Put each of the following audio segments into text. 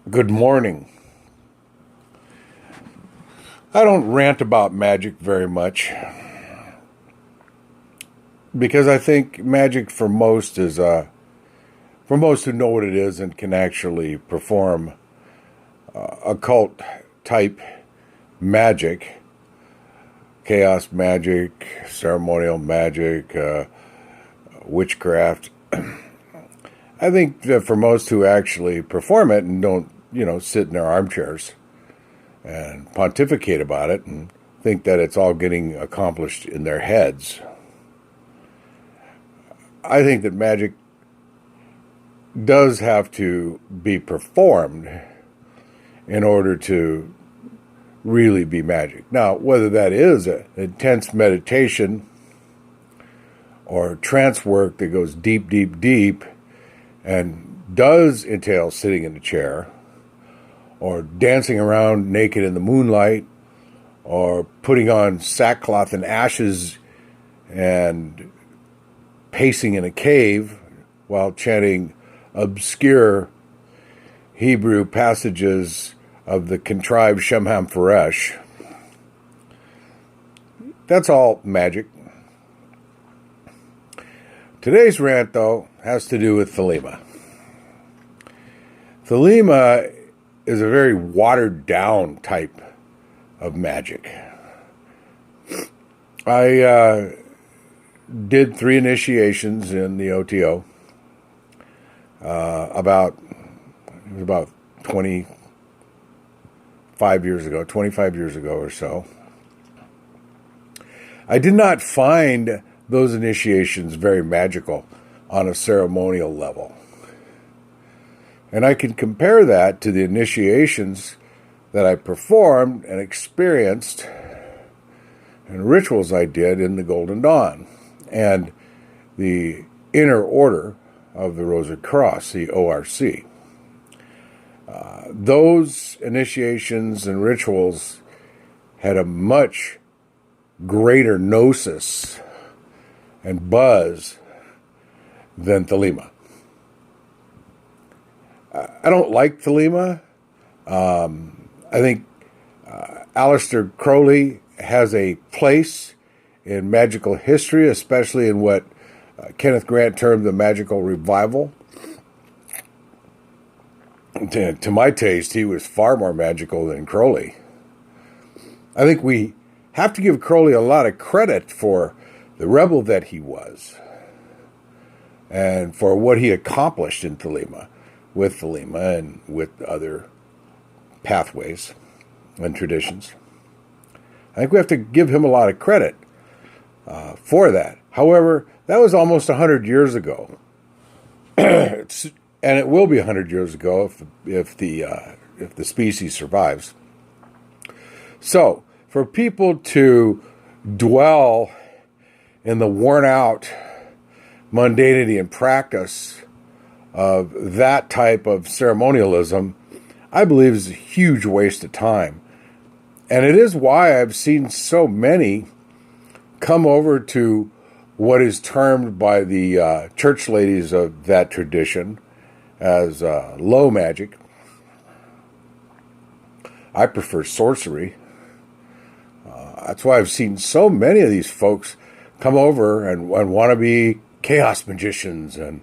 Good morning. I don't rant about magic very much because I think magic for most is for most who know what it is and can actually perform occult type magic, chaos magic, ceremonial magic, witchcraft. I think that for most who actually perform it and don't, sit in their armchairs and pontificate about it and think that it's all getting accomplished in their heads. I think that magic does have to be performed in order to really be magic. Now, whether that is an intense meditation or trance work that goes deep, deep, deep and does entail sitting in a chair or dancing around naked in the moonlight, or putting on sackcloth and ashes and pacing in a cave while chanting obscure Hebrew passages of the contrived Shemham Faresh. That's all magic. Today's rant, though, has to do with Thelema. Thelema is a very watered-down type of magic. I did 3 initiations in the OTO about 25 years ago or so. I did not find those initiations very magical on a ceremonial level. And I can compare that to the initiations that I performed and experienced and rituals I did in the Golden Dawn and the Inner Order of the Rosary Cross, the ORC. Those initiations and rituals had a much greater gnosis and buzz than Thelema. I don't like Thelema. I think Aleister Crowley has a place in magical history, especially in what Kenneth Grant termed the magical revival. To my taste, he was far more magical than Crowley. I think we have to give Crowley a lot of credit for the rebel that he was and for what he accomplished in Thelema, with Thelema and with other pathways and traditions. I think we have to give him a lot of credit for that. However, that was almost 100 years ago. And it will be 100 years ago if the species survives. So, for people to dwell in the worn-out mundanity and practice of that type of ceremonialism, I believe is a huge waste of time. And it is why I've seen so many come over to what is termed by the church ladies of that tradition as low magic. I prefer sorcery. That's why I've seen so many of these folks come over and want to be chaos magicians and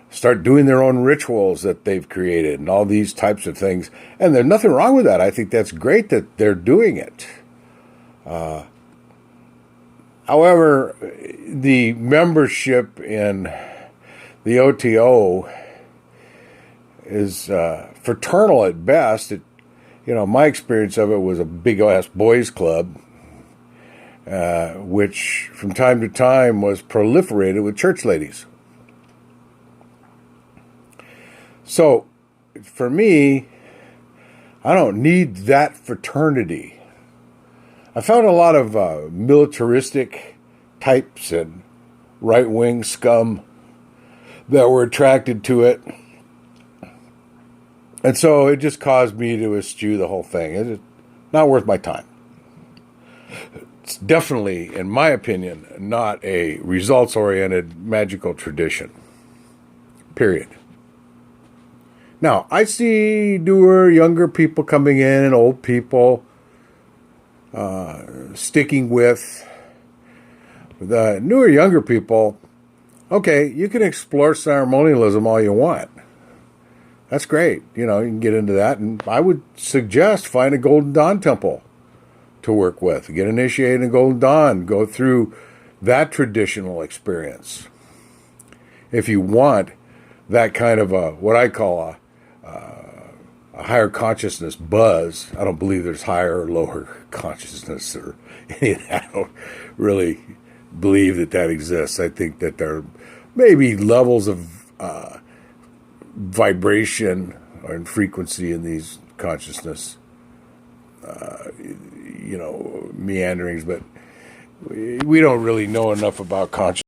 start doing their own rituals that they've created and all these types of things. And there's nothing wrong with that. I think that's great that they're doing it. However, the membership in the OTO is fraternal at best. My experience of it was a big-ass boys' club, which from time to time was proliferated with church ladies. So, for me, I don't need that fraternity. I found a lot of militaristic types and right-wing scum that were attracted to it. And so it just caused me to eschew the whole thing. It's not worth my time. It's definitely, in my opinion, not a results-oriented magical tradition. Period. Now, I see newer, younger people coming in and old people sticking with the newer, younger people. Okay, you can explore ceremonialism all you want. That's great. You can get into that. And I would suggest find a Golden Dawn temple to work with. Get initiated in Golden Dawn. Go through that traditional experience. If you want that kind of what I call a higher consciousness buzz. I don't believe there's higher or lower consciousness or any of that. I don't really believe that exists. I think that there may be levels of vibration and frequency in these consciousness, meanderings, but we don't really know enough about consciousness